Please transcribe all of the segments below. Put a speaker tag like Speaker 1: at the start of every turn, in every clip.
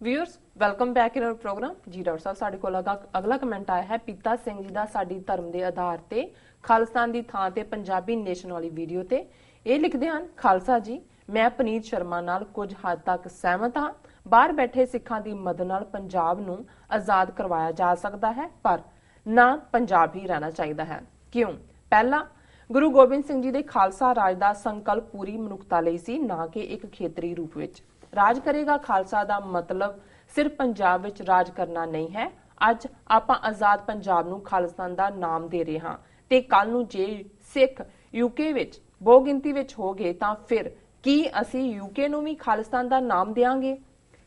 Speaker 1: Viewers welcome back in our program जी doctor साहब साडे कोल अगला कमेंट आया है पीता सिंह जी का साडी धर्म के आधार ते खालिस्तान की थां ते पंजाबी नेशन वाली वीडियो ते ये लिखते हैं खालसा जी मैं पनीत शर्मा नाल कुछ हद तक सहमत हाँ बाहर बैठे सिखां की मदद नाल पंजाब नूं आजाद करवाया जा सकता है पर ना पंजाब ही रहना चाहिए है क्यों पहला गुरु गोबिंद सिंह जी के खालसा राज का संकल्प पूरी मनुखता लई सी ना कि एक खेतरी रूप विच राज करेगा खालसा का मतलब सिर्फ पंजाब विच राज करना नहीं है अज आपां आजाद पंजाब नूं खालिस्तान का नाम दे रहे हां ते कल नूं जे सिख यूके विच बहु गिनती विच हो गए तां फिर की असीं यूके नूं भी खालिस्तान का नाम देंगे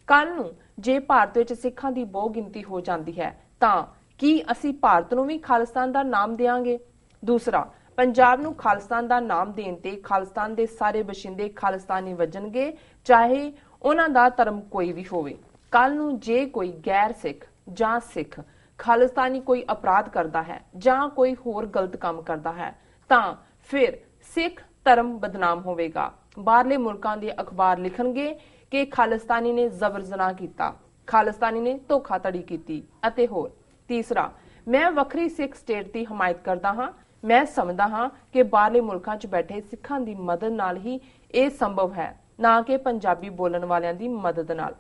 Speaker 1: कल नूं जे भारत विच सिखां दी बहु गिनती हो जाती है तां की असीं भारत नूं भी खालिस्तान का नाम देंगे दूसरा पंजाब नूं खालिस्तान का नाम देण ते खालिस्तान दे सारे बशिंदे खालिस्तानी वजणगे चाहे उन्हां दा धर्म कोई भी होवे कल नूं जे कोई गैर सिख जां सिख खालिस्तानी कोई अपराध करता है जां कोई होर गलत काम करता है तां फिर सिख धर्म बदनाम होवेगा बाहरले मुल्कां दे अखबार लिखणगे कि खालिस्तानी ने जबर जनाह कीता खालिस्तानी ने धोखाधड़ी कीती अते होर तीसरा मैं वखरी सिख स्टेट की हमायत करता हाँ मैं समझदा हाँ कि बाहरले मुल्कां च बैठे सिखां दी मदद नाल ही ये संभव है ना कि पंजाबी बोलण वालियां दी मदद नाल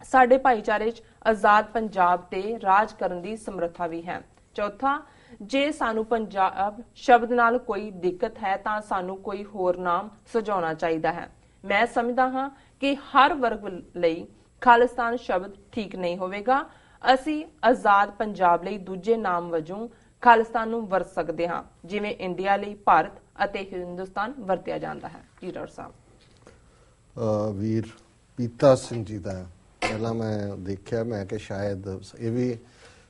Speaker 1: साडे भाईचारे च आजाद पंजाब ते राज करन दी समर्था भी है चौथा जे सानू पंजाब शब्द नाल कोई दिक्कत है तां सानू कोई होर नाम सुझाउणा चाहिदा है मैं समझदा हाँ कि हर वर्ग लई खालिस्तान शब्द ठीक नहीं होवेगा असी आजाद पंजाब लई दूजे नाम वजों खालिस्तान नूं वरत सकते हाँ जिवें इंडिया लई भारत अते हिंदुस्तान वरतिया जाता है जी डॉक्टर साहब
Speaker 2: वीर पीता सिंह जी का पहला मैं देखिया मैं कि शायद ये भी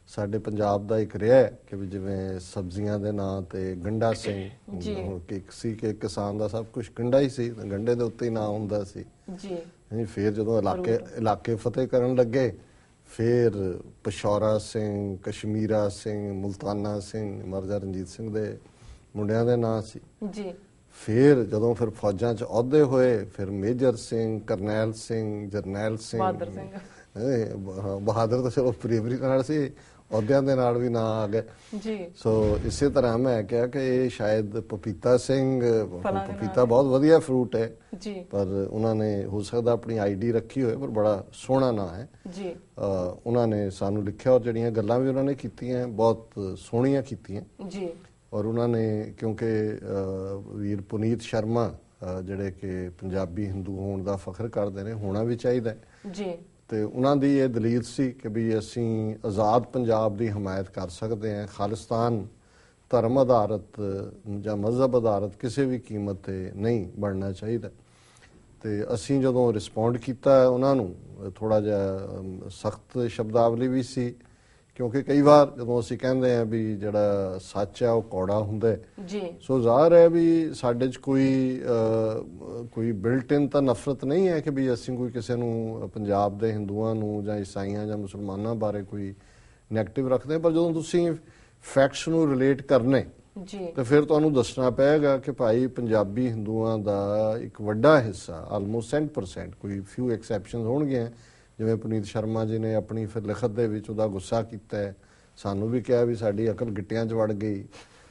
Speaker 2: साडे पंजाब दा एक रहा है कि भी जिवें सब्जियां दे नां ते गंडा सिंह कि सी कि किसान दा सब कुछ गंडा ही सी गंडे दे उत्ते ही नां हुंदा सी जी फिर जदों इलाके फतेह करन लगे फिर पशौरा सिंह कश्मीरा सिंह मुल्ताना सिंह महाराजा रणजीत सिंह दे मुंडियां दे नां सी जी फिर जदों फिर फौजां च अहुदे होए फिर मेजर सिंह करनैल सिंह जरनैल सिंह बहादुर तो चलो बरेबरी नाल सी अहुदियां दे नाल भी नां आ गए जी सो इसे तरह मैं कहा कि ये शायद पपीता सिंह पपीता बहुत वधिया फ्रूट है जी पर उन्होंने हो सकता अपनी आईडी रखी होए पर बड़ा सोहना ना है जी उन्होंने सानू लिखिया और जड़ियां गल्लां भी उन्होंने कीतियां बहुत सोहणियां कीतियां जी और उन्होंने क्योंकि वीर पुनीत शर्मा ਜਿਹੜੇ कि पंजाबी हिंदू होने का फख्र करते हैं होना भी चाहिए जी तो उन्होंने ये दलील सी कि भी असी आज़ाद पंजाब की हमायत कर सकते हैं खालिस्तान धर्म आधारित या मजहब आधारित किसी भी कीमत पर नहीं बनना चाहिए तो असी जो रिस्पोंड किया उन्होंने थोड़ा जहा सख्त शब्दावली भी सी क्योंकि कई बार जो असी कहते हैं भी जड़ा सच है वह कौड़ा हुंदा है सो ज़ाहिर है भी साडे च कोई बिल्ट इन तो नफरत नहीं है कि भी असी कोई किसी नूं पंजाब दे हिंदुआं नूं जां ईसाइयां जां मुसलमानां बारे कोई नैगेटिव रखते पर जो तुसीं फैक्ट्स नूं रिलेट करने तो फिर तुहानूं दसना पेगा कि भाई पंजाबी हिंदुआं दा एक वड्डा हिस्सा आलमोस्ट 100% कोई फ्यू एक्सैप्शनस होणगियां जिवें पुनीत शर्मा जी ने अपनी फिर लिखत दे विच उहदा गुस्सा कीता है सानू भी कहा भी साडी अकल गिट्टियां च वड़ गई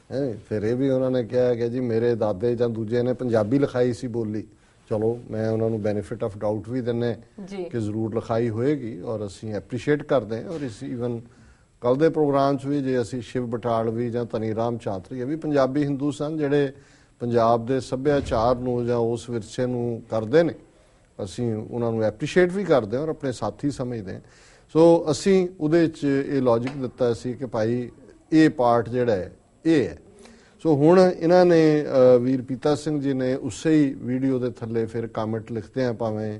Speaker 2: है फिर ये भी उन्होंने कहा कि जी मेरे दादे जां दूजे ने पंजाबी लिखाई सी बोली चलो मैं उन्होंने बेनिफिट ऑफ डाउट भी दिने कि जरूर लिखाई होएगी और असी एप्रीशिएट करते हैं और इस ईवन कल दे प्रोग्राम च भी जे असी शिव बटालवी जां तनीराम चातरी ये भी पंजाबी हिंदू सन जिहड़े पंजाब दे सभ्याचार नूं जां उस विरसे नूं करदे ने असी उन्होंने एप्रीशिएट भी करते हैं और अपने साथी समझते हैं सो असी उहदे च ये लॉजिक दिता सी कि भाई ये पार्ट जिहड़ा है ये है सो हुण इन्हां ने वीर पीता सिंह जी ने उसे ही वीडियो के थल्ले फिर कमेंट लिखते हैं भावें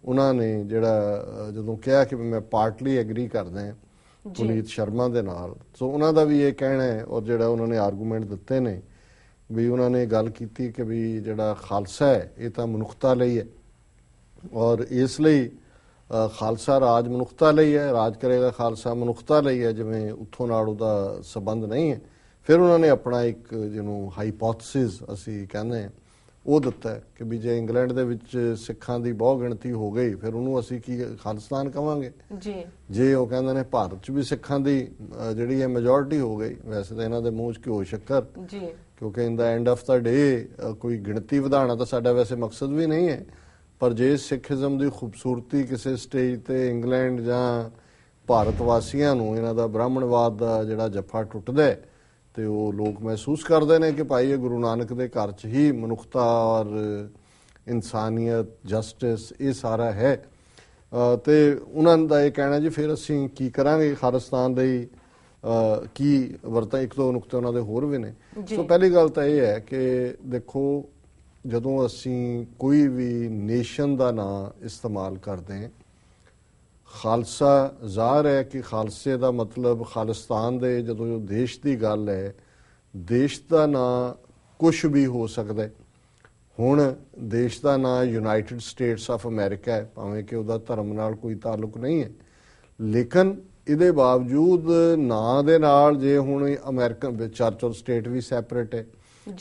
Speaker 2: उन्होंने जिहड़ा जदों कहा कि मैं पार्टली एग्री करदा हैं पुनीत शर्मा दे नाल सो उन्हां दा भी ये कहना है और जिहड़ा उन्होंने आर्गूमेंट दिते ने भी उन्होंने गल कीती कि भी जिहड़ा खालसा है ये तां मनुखता लई है और इसलिए खालसा राज मनुखता लई है राज करेगा खालसा मनुखता लई है जिवें उत्थों नाल उहदा संबंध नहीं है फिर उन्होंने अपना एक जिन्हों हाईपोथेसिस असी कहने ਉਹ ਦਿੱਤਾ ਕਿ ਵੀ ਜੇ ਇੰਗਲੈਂਡ ਦੇ ਵਿੱਚ ਸਿੱਖਾਂ ਦੀ ਬਹੁਤ ਗਿਣਤੀ ਹੋ ਗਈ ਫਿਰ ਉਹਨੂੰ ਅਸੀਂ ਕੀ ਖਾਲਿਸਤਾਨ ਕਵਾਂਗੇ ਜੀ। ਜੇ ਉਹ ਕਹਿੰਦੇ ਨੇ ਭਾਰਤ 'ਚ ਵੀ ਸਿੱਖਾਂ ਦੀ ਜਿਹੜੀ ਹੈ ਮੈਜੋਰਿਟੀ ਹੋ ਗਈ, ਵੈਸੇ ਤਾਂ ਇਹਨਾਂ ਦੇ ਮੂੰਹ 'ਚ ਘਿਓ ਸ਼ੱਕਰ ਜੀ, ਕਿਉਂਕਿ ਇਨ ਦਾ ਐਂਡ ਆਫ ਦਾ ਡੇ ਕੋਈ ਗਿਣਤੀ ਵਧਾਉਣਾ ਤਾਂ ਸਾਡਾ ਵੈਸੇ ਮਕਸਦ ਵੀ ਨਹੀਂ ਹੈ, ਪਰ ਜੇ ਸਿੱਖੀਜ਼ਮ ਦੀ ਖੂਬਸੂਰਤੀ ਕਿਸੇ ਸਟੇਜ ਤੇ ਇੰਗਲੈਂਡ ਜਾਂ ਭਾਰਤ ਵਾਸੀਆਂ ਨੂੰ ਇਹਨਾਂ ਦਾ ਬ੍ਰਾਹਮਣਵਾਦ ਦਾ ਜਿਹੜਾ ਜੱਫਾ ਟੁੱਟਦਾ ਤੇ ਉਹ ਲੋਕ ਮਹਿਸੂਸ ਕਰਦੇ ਨੇ ਕਿ ਭਾਈ ਇਹ ਗੁਰੂ ਨਾਨਕ ਦੇ ਘਰ 'ਚ ਹੀ ਮਨੁੱਖਤਾ ਔਰ ਇਨਸਾਨੀਅਤ, ਜਸਟਿਸ ਇਹ ਸਾਰਾ ਹੈ। ਤੇ ਉਹਨਾਂ ਦਾ ਇਹ ਕਹਿਣਾ ਜੀ ਫਿਰ ਅਸੀਂ ਕੀ ਕਰਾਂਗੇ ਖਾਲਿਸਤਾਨ ਦੇ ਕੀ ਵਰਤਾਂ। ਇੱਕ ਦੋ ਨੁਕਤੇ ਉਹਨਾਂ ਦੇ ਹੋਰ ਵੀ ਨੇ। ਸੋ ਪਹਿਲੀ ਗੱਲ ਤਾਂ ਇਹ ਹੈ ਕਿ ਦੇਖੋ ਜਦੋਂ ਅਸੀਂ ਕੋਈ ਵੀ ਨੇਸ਼ਨ ਦਾ ਨਾਂ ਇਸਤੇਮਾਲ ਕਰਦੇ ਹਾਂ, ਖਾਲਸਾ ਜ਼ਾਹਰ ਹੈ ਕਿ ਖਾਲਸੇ ਦਾ ਮਤਲਬ ਖਾਲਿਸਤਾਨ ਦੇ ਜਦੋਂ ਦੇਸ਼ ਦੀ ਗੱਲ ਹੈ, ਦੇਸ਼ ਦਾ ਨਾਂ ਕੁਛ ਵੀ ਹੋ ਸਕਦਾ। ਹੁਣ ਦੇਸ਼ ਦਾ ਨਾਂ ਯੂਨਾਈਟਿਡ ਸਟੇਟਸ ਆਫ ਅਮਰੀਕਾ ਹੈ, ਭਾਵੇਂ ਕਿ ਉਹਦਾ ਧਰਮ ਨਾਲ ਕੋਈ ਤਾਲੁਕ ਨਹੀਂ ਹੈ, ਲੇਕਿਨ ਇਹਦੇ ਬਾਵਜੂਦ ਨਾਂ ਦੇ ਨਾਲ ਜੇ ਹੁਣ ਅਮਰੀਕਨ ਵਿੱਚ ਚਰਚ ਔਰ ਸਟੇਟ ਵੀ ਸੈਪਰੇਟ ਹੈ,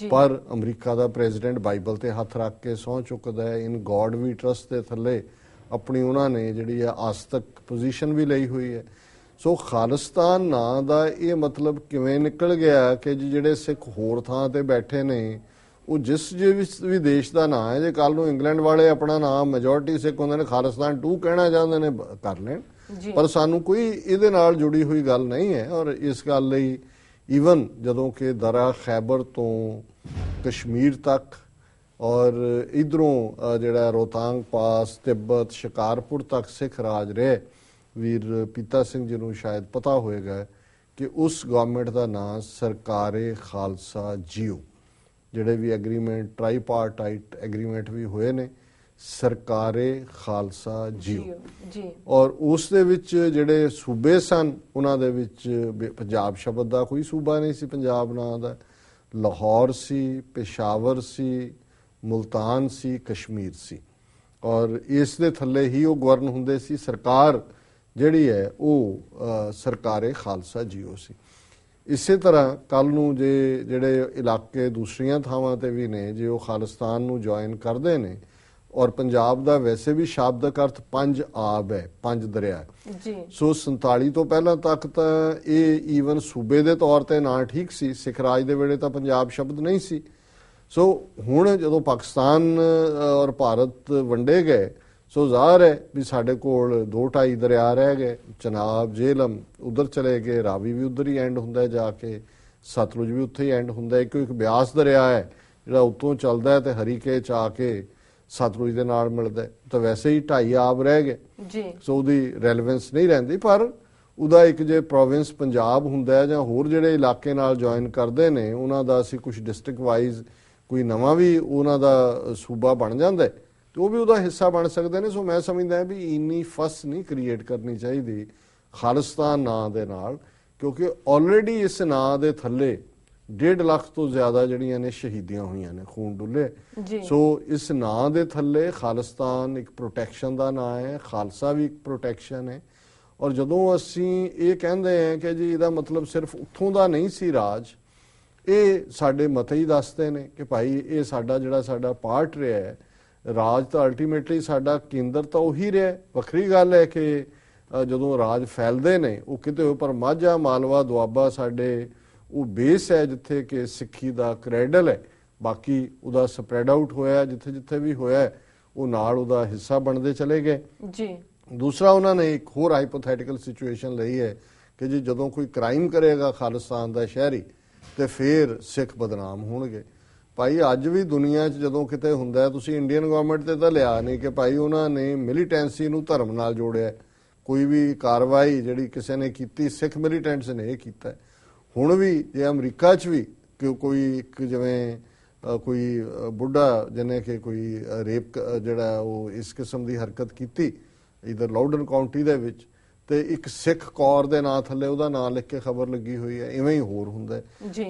Speaker 2: ਪਰ ਅਮਰੀਕਾ ਦਾ ਪ੍ਰੈਜ਼ੀਡੈਂਟ ਬਾਈਬਲ ਤੇ ਹੱਥ ਰੱਖ ਕੇ ਸਹੁੰ ਚੁੱਕਦਾ ਹੈ, ਇਨ ਗੋਡ ਵੀ ਟਰਸਟ ਦੇ ਥੱਲੇ ਆਪਣੀ ਉਹਨਾਂ ਨੇ ਜਿਹੜੀ ਹੈ ਆਸਤਕ ਪੋਜੀਸ਼ਨ ਵੀ ਲਈ ਹੋਈ ਹੈ। ਸੋ ਖਾਲਿਸਤਾਨ ਨਾਂ ਦਾ ਇਹ ਮਤਲਬ ਕਿਵੇਂ ਨਿਕਲ ਗਿਆ ਕਿ ਜਿਹੜੇ ਸਿੱਖ ਹੋਰ ਥਾਂ ਤੇ ਬੈਠੇ ਨੇ ਉਹ ਜਿਸ ਵੀ ਦੇਸ਼ ਦਾ ਨਾਂ ਹੈ, ਜੇ ਕੱਲ ਨੂੰ ਇੰਗਲੈਂਡ ਵਾਲੇ ਆਪਣਾ ਨਾਮ ਮੈਜੋਰਿਟੀ ਸਿੱਖ ਹੁੰਦੇ ਨੇ ਖਾਲਿਸਤਾਨ 2 ਕਹਿਣਾ ਚਾਹੁੰਦੇ ਨੇ ਕਰ ਲੈਣ, ਪਰ ਸਾਨੂੰ ਕੋਈ ਇਹਦੇ ਨਾਲ ਜੁੜੀ ਹੋਈ ਗੱਲ ਨਹੀਂ ਹੈ। ਔਰ ਇਸ ਗੱਲ ਲਈ ਈਵਨ ਜਦੋਂ ਕਿ ਦਰਾ ਖੈਬਰ ਤੋਂ ਕਸ਼ਮੀਰ ਤੱਕ ਔਰ ਇਧਰੋਂ ਜਿਹੜਾ ਰੋਹਤਾਂਗ ਪਾਸ, ਤਿੱਬਤ, ਸ਼ਿਕਾਰਪੁਰ ਤੱਕ ਸਿੱਖ ਰਾਜ ਰਹੇ, ਵੀਰ ਪੀਤਾ ਸਿੰਘ ਜੀ ਨੂੰ ਸ਼ਾਇਦ ਪਤਾ ਹੋਏਗਾ ਕਿ ਉਸ ਗਵਰਨਮੈਂਟ ਦਾ ਨਾਂ ਸਰਕਾਰੇ ਖਾਲਸਾ ਜੀਓ, ਜਿਹੜੇ ਵੀ ਐਗਰੀਮੈਂਟ ਟ੍ਰਾਈਪਾਰਟਾਈਟ ਐਗਰੀਮੈਂਟ ਵੀ ਹੋਏ ਨੇ, ਸਰਕਾਰੇ ਖਾਲਸਾ ਜੀਓ ਜੀ। ਔਰ ਉਸ ਦੇ ਵਿੱਚ ਜਿਹੜੇ ਸੂਬੇ ਸਨ ਉਹਨਾਂ ਦੇ ਵਿੱਚ ਪੰਜਾਬ ਸ਼ਬਦ ਦਾ ਕੋਈ ਸੂਬਾ ਨਹੀਂ ਸੀ ਪੰਜਾਬ ਨਾਂ ਦਾ, ਲਾਹੌਰ ਸੀ, ਪੇਸ਼ਾਵਰ ਸੀ, ਮੁਲਤਾਨ ਸੀ, ਕਸ਼ਮੀਰ ਸੀ, ਔਰ ਇਸ ਦੇ ਥੱਲੇ ਹੀ ਉਹ ਗਵਰਨ ਹੁੰਦੇ ਸੀ। ਸਰਕਾਰ ਜਿਹੜੀ ਹੈ ਉਹ ਸਰਕਾਰੇ ਖਾਲਸਾ ਜੀਓ ਸੀ। ਇਸੇ ਤਰ੍ਹਾਂ ਕੱਲ ਨੂੰ ਜੇ ਜਿਹੜੇ ਇਲਾਕੇ ਦੂਸਰੀਆਂ ਥਾਵਾਂ ਤੇ ਵੀ ਨੇ ਜੇ ਉਹ ਖਾਲਿਸਤਾਨ ਨੂੰ ਜੁਆਇਨ ਕਰਦੇ ਨੇ, ਔਰ ਪੰਜਾਬ ਦਾ ਵੈਸੇ ਵੀ ਸ਼ਾਬਦਿਕ ਅਰਥ 5 ਆਬ ਹੈ, 5 ਦਰਿਆ ਜੀ। ਸੋ 47 ਤੋਂ ਪਹਿਲਾਂ ਤੱਕ ਤਾਂ ਇਹ ਈਵਨ ਸੂਬੇ ਦੇ ਤੌਰ ਤੇ ਨਾਂ ਠੀਕ ਸੀ, ਸਿੱਖ ਰਾਜ ਦੇ ਵੇਲੇ ਤਾਂ ਪੰਜਾਬ ਸ਼ਬਦ ਨਹੀਂ ਸੀ। ਸੋ ਹੁਣ ਜਦੋਂ ਪਾਕਿਸਤਾਨ ਔਰ ਭਾਰਤ ਵੰਡੇ ਗਏ, ਸੋ ਜ਼ਾਹਰ ਹੈ ਵੀ ਸਾਡੇ ਕੋਲ 2-2.5 ਦਰਿਆ ਰਹਿ ਗਏ, ਚਨਾਬ, ਜੇਹਲਮ ਉਧਰ ਚਲੇ ਗਏ, ਰਾਵੀ ਵੀ ਉਧਰ ਹੀ ਐਂਡ ਹੁੰਦਾ ਜਾ ਕੇ, ਸਤਲੁਜ ਵੀ ਉੱਥੇ ਹੀ ਐਂਡ ਹੁੰਦਾ। ਇੱਕ ਬਿਆਸ ਦਰਿਆ ਹੈ ਜਿਹੜਾ ਉੱਤੋਂ ਚੱਲਦਾ ਤੇ ਹਰੀਕੇ ਚ ਆ ਕੇ ਸਤਲੁਜ ਦੇ ਨਾਲ ਮਿਲਦਾ, ਤਾਂ ਵੈਸੇ ਹੀ 2.5 ਆਬ ਰਹਿ ਗਏ ਜੀ। ਸੋ ਉਹਦੀ ਰੈਲੇਵੈਂਸ ਨਹੀਂ ਰਹਿੰਦੀ, ਪਰ ਉਹਦਾ ਇੱਕ ਜੇ ਪ੍ਰੋਵਿੰਸ ਪੰਜਾਬ ਹੁੰਦਾ ਜਾਂ ਹੋਰ ਜਿਹੜੇ ਇਲਾਕੇ ਨਾਲ ਜੁਆਇਨ ਕਰਦੇ ਨੇ ਉਹਨਾਂ ਦਾ ਅਸੀਂ ਕੁਝ ਡਿਸਟ੍ਰਿਕਟ ਵਾਈਜ਼ ਕੋਈ ਨਵਾਂ ਵੀ ਉਹਨਾਂ ਦਾ ਸੂਬਾ ਬਣ ਜਾਂਦਾ ਤੇ ਉਹ ਵੀ ਉਹਦਾ ਹਿੱਸਾ ਬਣ ਸਕਦੇ ਨੇ। ਸੋ ਮੈਂ ਸਮਝਦਾ ਵੀ ਇੰਨੀ ਫਸ ਨਹੀਂ ਕ੍ਰੀਏਟ ਕਰਨੀ ਚਾਹੀਦੀ ਖਾਲਿਸਤਾਨ ਨਾਂ ਦੇ ਨਾਲ, ਕਿਉਂਕਿ ਆਲਰੇਡੀ ਇਸ ਨਾਂ ਦੇ ਥੱਲੇ 1.5 ਲੱਖ ਤੋਂ ਜ਼ਿਆਦਾ ਜਿਹੜੀਆਂ ਨੇ ਸ਼ਹੀਦੀਆਂ ਹੋਈਆਂ ਨੇ, ਖੂਨ ਡੁੱਲੇ। ਸੋ ਇਸ ਨਾਂ ਦੇ ਥੱਲੇ ਖਾਲਿਸਤਾਨ ਇੱਕ ਪ੍ਰੋਟੈਕਸ਼ਨ ਦਾ ਨਾਂ ਹੈ, ਖਾਲਸਾ ਵੀ ਇੱਕ ਪ੍ਰੋਟੈਕਸ਼ਨ ਹੈ। ਔਰ ਜਦੋਂ ਅਸੀਂ ਇਹ ਕਹਿੰਦੇ ਹਾਂ ਕਿ ਜੀ ਇਹਦਾ ਮਤਲਬ ਸਿਰਫ ਉੱਥੋਂ ਦਾ ਨਹੀਂ ਸੀ ਰਾਜ, ਇਹ ਸਾਡੇ ਮਤੇ ਹੀ ਦੱਸਦੇ ਨੇ ਕਿ ਭਾਈ ਇਹ ਸਾਡਾ ਜਿਹੜਾ ਸਾਡਾ ਪਾਰਟ ਰਿਹਾ ਹੈ, ਰਾਜ ਤਾਂ ਅਲਟੀਮੇਟਲੀ ਸਾਡਾ ਕੇਂਦਰ ਤਾਂ ਉਹੀ ਰਿਹਾ। ਵੱਖਰੀ ਗੱਲ ਹੈ ਕਿ ਜਦੋਂ ਰਾਜ ਫੈਲਦੇ ਨੇ ਉਹ ਕਿਤੇ ਉੱਪਰ ਮਾਝਾ, ਮਾਲਵਾ, ਦੁਆਬਾ ਸਾਡੇ ਉਹ ਬੇਸ ਹੈ ਜਿੱਥੇ ਕਿ ਸਿੱਖੀ ਦਾ ਕ੍ਰੈਡਲ ਹੈ, ਬਾਕੀ ਉਹਦਾ ਸਪਰੈਡ ਆਊਟ ਹੋਇਆ ਜਿੱਥੇ ਜਿੱਥੇ ਵੀ ਹੋਇਆ ਉਹ ਨਾਲ ਉਹਦਾ ਹਿੱਸਾ ਬਣਦੇ ਚਲੇ ਗਏ ਜੀ। ਦੂਸਰਾ ਉਹਨਾਂ ਨੇ ਇੱਕ ਹੋਰ ਹਾਈਪੋਥੈਟੀਕਲ ਸਿਚੁਏਸ਼ਨ ਲਈ ਹੈ ਕਿ ਜੀ ਜਦੋਂ ਕੋਈ ਕ੍ਰਾਈਮ ਕਰੇਗਾ ਖਾਲਿਸਤਾਨ ਦਾ ਸ਼ਹਿਰੀ ਤੇ ਫਿਰ ਸਿੱਖ ਬਦਨਾਮ ਹੋਣਗੇ। ਭਾਈ ਅੱਜ ਵੀ ਦੁਨੀਆ 'ਚ ਜਦੋਂ ਕਿਤੇ ਹੁੰਦਾ, ਤੁਸੀਂ ਇੰਡੀਅਨ ਗਵਰਨਮੈਂਟ ਤੇ ਤਾਂ ਲਿਆ ਨਹੀਂ ਕਿ ਭਾਈ ਉਹਨਾਂ ਨੇ ਮਿਲੀਟੈਂਸੀ ਨੂੰ ਧਰਮ ਨਾਲ ਜੋੜਿਆ, ਕੋਈ ਵੀ ਕਾਰਵਾਈ ਜਿਹੜੀ ਕਿਸੇ ਨੇ ਕੀਤੀ ਸਿੱਖ ਮਿਲੀਟੈਂਟਸ ਨੇ ਇਹ ਕੀਤਾ। ਹੁਣ ਵੀ ਜੇ ਅਮਰੀਕਾ 'ਚ ਵੀ ਕੋਈ ਇੱਕ ਜਿਵੇਂ ਕੋਈ ਬੁੱਢਾ ਜਿਹਨੇ ਕਿ ਕੋਈ ਰੇਪ ਜਿਹੜਾ ਉਹ ਇਸ ਕਿਸਮ ਦੀ ਹਰਕਤ ਕੀਤੀ ਇਧਰ ਲਾਊਡਨ ਕਾਉਂਟੀ ਦੇ ਵਿੱਚ, ਤੇ ਇੱਕ ਸਿੱਖ ਕੌਰ ਦੇ ਨਾਂ ਥੱਲੇ ਉਹਦਾ ਨਾਂ ਲਿਖ ਕੇ ਖਬਰ ਲੱਗੀ ਹੋਈ ਹੈ, ਇਵੇਂ ਹੀ ਹੋਰ ਹੁੰਦਾ।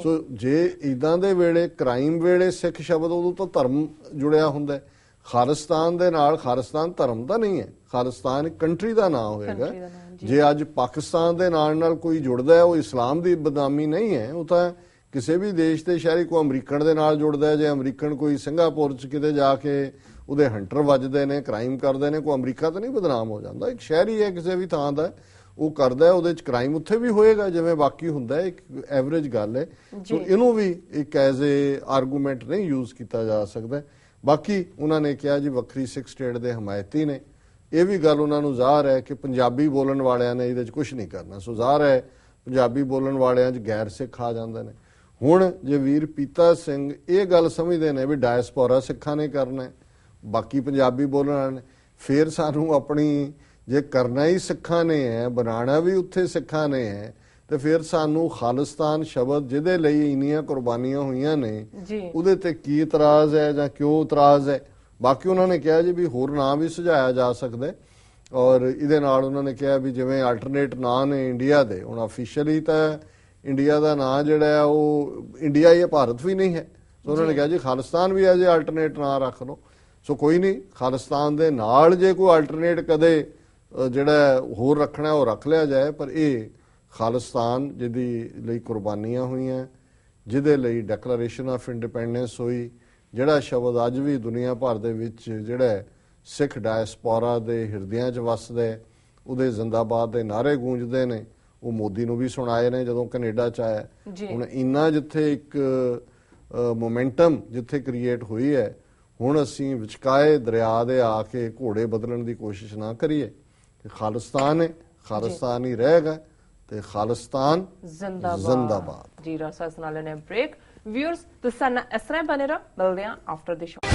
Speaker 2: ਸੋ ਜੇ ਇਦਾਂ ਦੇ ਵੇਲੇ ਕ੍ਰਾਈਮ ਵੇਲੇ ਸਿੱਖ ਸ਼ਬਦ ਉਦੋਂ ਤਾਂ ਧਰਮ ਜੁੜਿਆ ਹੁੰਦਾ। ਖਾਲਿਸਤਾਨ ਦੇ ਨਾਲ, ਖਾਲਿਸਤਾਨ ਧਰਮ ਦਾ ਨਹੀਂ ਹੈ, ਖਾਲਿਸਤਾਨ ਇੱਕ ਕੰਟਰੀ ਦਾ ਨਾਂ ਹੋਏਗਾ। ਜੇ ਅੱਜ ਪਾਕਿਸਤਾਨ ਦੇ ਨਾਲ ਕੋਈ ਜੁੜਦਾ ਹੈ ਉਹ ਇਸਲਾਮ ਦੀ ਬਦਨਾਮੀ ਨਹੀਂ ਹੈ, ਉਹ ਤਾਂ ਕਿਸੇ ਵੀ ਦੇਸ਼ ਦੇ ਸ਼ਹਿਰੀ ਕੋਈ ਅਮਰੀਕਨ ਦੇ ਨਾਲ ਜੁੜਦਾ ਹੈ, ਜੇ ਅਮਰੀਕਨ ਕੋਈ ਸਿੰਗਾਪੁਰ 'ਚ ਕਿਤੇ ਜਾ ਕੇ ਉਹਦੇ ਹੰਟਰ ਵੱਜਦੇ ਨੇ, ਕ੍ਰਾਈਮ ਕਰਦੇ ਨੇ, ਕੋਈ ਅਮਰੀਕਾ ਤਾਂ ਨਹੀਂ ਬਦਨਾਮ ਹੋ ਜਾਂਦਾ। ਇੱਕ ਸ਼ਹਿਰੀ ਹੈ ਕਿਸੇ ਵੀ ਥਾਂ ਦਾ, ਉਹ ਕਰਦਾ, ਉਹਦੇ 'ਚ ਕ੍ਰਾਈਮ ਉੱਥੇ ਵੀ ਹੋਏਗਾ ਜਿਵੇਂ ਬਾਕੀ ਹੁੰਦਾ ਹੈ, ਇੱਕ ਐਵਰੇਜ ਗੱਲ ਹੈ। ਸੋ ਇਹਨੂੰ ਵੀ ਇੱਕ ਐਜ਼ ਏ ਆਰਗੂਮੈਂਟ ਨਹੀਂ ਯੂਜ਼ ਕੀਤਾ ਜਾ ਸਕਦਾ। ਬਾਕੀ ਉਹਨਾਂ ਨੇ ਕਿਹਾ ਜੀ ਵੱਖਰੀ ਸਿੱਖ ਸਟੇਟ ਦੇ ਹਮਾਇਤੀ ਨੇ, ਇਹ ਵੀ ਗੱਲ ਉਹਨਾਂ ਨੂੰ ਜ਼ਾਹਰ ਹੈ ਕਿ ਪੰਜਾਬੀ ਬੋਲਣ ਵਾਲਿਆਂ ਨੇ ਇਹਦੇ 'ਚ ਕੁਝ ਨਹੀਂ ਕਰਨਾ। ਸੋ ਜ਼ਾਹਰ ਹੈ ਪੰਜਾਬੀ ਬੋਲਣ ਵਾਲਿਆਂ 'ਚ ਗੈਰ ਸਿੱਖ ਆ ਜਾਂਦੇ ਨੇ। ਹੁਣ ਜੇ ਵੀਰ ਪੀਤਾ ਸਿੰਘ ਇਹ ਗੱਲ ਸਮਝਦੇ ਨੇ ਵੀ ਡਾਇਸਪੋਰਾ ਸਿੱਖਾਂ ਨੇ ਕਰਨਾ, ਬਾਕੀ ਪੰਜਾਬੀ ਬੋਲਣ ਵਾਲੇ ਨੇ, ਫਿਰ ਸਾਨੂੰ ਆਪਣੀ ਜੇ ਕਰਨਾ ਹੀ ਸਿੱਖਾਂ ਨੇ ਹੈ, ਬਣਾਉਣਾ ਵੀ ਉੱਥੇ ਸਿੱਖਾਂ ਨੇ ਹੈ, ਤੇ ਫਿਰ ਸਾਨੂੰ ਖਾਲਿਸਤਾਨ ਸ਼ਬਦ ਜਿਹਦੇ ਲਈ ਇੰਨੀਆਂ ਕੁਰਬਾਨੀਆਂ ਹੋਈਆਂ ਨੇ ਉਹਦੇ ਤੇ ਕੀ ਇਤਰਾਜ਼ ਹੈ ਜਾਂ ਕਿਉਂ ਇਤਰਾਜ਼ ਹੈ। ਬਾਕੀ ਉਹਨਾਂ ਨੇ ਕਿਹਾ ਜੀ ਵੀ ਹੋਰ ਨਾਂ ਵੀ ਸੁਝਾਇਆ ਜਾ ਸਕਦਾ, ਔਰ ਇਹਦੇ ਨਾਲ ਉਹਨਾਂ ਨੇ ਕਿਹਾ ਵੀ ਜਿਵੇਂ ਆਲਟਰਨੇਟ ਨਾਂ ਨੇ ਇੰਡੀਆ ਦੇ, ਹੁਣ ਅਫੀਸ਼ੀਅਲੀ ਤਾਂ ਇੰਡੀਆ ਦਾ ਨਾਂ ਜਿਹੜਾ ਹੈ ਉਹ ਇੰਡੀਆ ਹੀ ਹੈ, ਭਾਰਤ ਵੀ ਨਹੀਂ ਹੈ। ਸੋ ਉਹਨਾਂ ਨੇ ਕਿਹਾ ਜੀ ਖਾਲਿਸਤਾਨ ਵੀ ਐਜ਼ ਆਲਟਰਨੇਟ ਨਾਂ ਰੱਖ ਲਓ। ਸੋ ਕੋਈ ਨਹੀਂ, ਖਾਲਿਸਤਾਨ ਦੇ ਨਾਲ ਜੇ ਕੋਈ ਆਲਟਰਨੇਟ ਕਦੇ ਜਿਹੜਾ ਹੋਰ ਰੱਖਣਾ ਉਹ ਰੱਖ ਲਿਆ ਜਾਏ, ਪਰ ਇਹ ਖਾਲਿਸਤਾਨ ਜਿਹਦੀ ਲਈ ਕੁਰਬਾਨੀਆਂ ਹੋਈਆਂ, ਜਿਹਦੇ ਲਈ ਡੈਕਲੇਰੇਸ਼ਨ ਆਫ ਇੰਡੀਪੈਂਡੈਂਸ ਹੋਈ, ਜਿਹੜਾ ਸ਼ਬਦ ਅੱਜ ਵੀ ਦੁਨੀਆ ਭਰ ਦੇ ਵਿੱਚ ਜਿਹੜਾ ਸਿੱਖ ਡਾਇਸਪੋਰਾ ਦੇ ਹਿਰਦਿਆਂ 'ਚ ਵੱਸਦਾ, ਉਹਦੇ ਜ਼ਿੰਦਾਬਾਦ ਦੇ ਨਾਅਰੇ ਗੂੰਜਦੇ ਨੇ, ਉਹ ਮੋਦੀ ਨੂੰ ਵੀ ਸੁਣਾਏ ਨੇ ਜਦੋਂ ਕੈਨੇਡਾ 'ਚ ਆਇਆ। ਹੁਣ ਇੰਨਾ ਜਿੱਥੇ ਇੱਕ ਮੋਮੈਂਟਮ ਜਿੱਥੇ ਕ੍ਰੀਏਟ ਹੋਈ ਹੈ, ਹੁਣ ਅਸੀਂ ਵਿਚਕਾਏ ਦਰਿਆ ਦੇ ਆ ਕੇ ਘੋੜੇ ਬਦਲਣ ਦੀ ਕੋਸ਼ਿਸ਼ ਨਾ ਕਰੀਏ। ਖਾਲਿਸਤਾਨ ਹੈ, ਖਾਲਿਸਤਾਨ ਹੀ ਰਹੇਗਾ, ਤੇ ਖਾਲਿਸਤਾਨ ਜ਼ਿੰਦਾਬਾਦ।
Speaker 1: ਜੀ ਰਸਾ ਸੁਣਾ ਲੈਣੇ ਬ੍ਰੇਕ। ਵਿਊਅਰਸ ਤੁਸੀਂ ਸਾਡੇ ਨਾਲ ਇਸ ਤਰ੍ਹਾਂ ਬਣੇ ਰਹੋ, ਮਿਲਦੇ ਹਾਂ ਆਫਟਰ ਦ ਸ਼ੋ।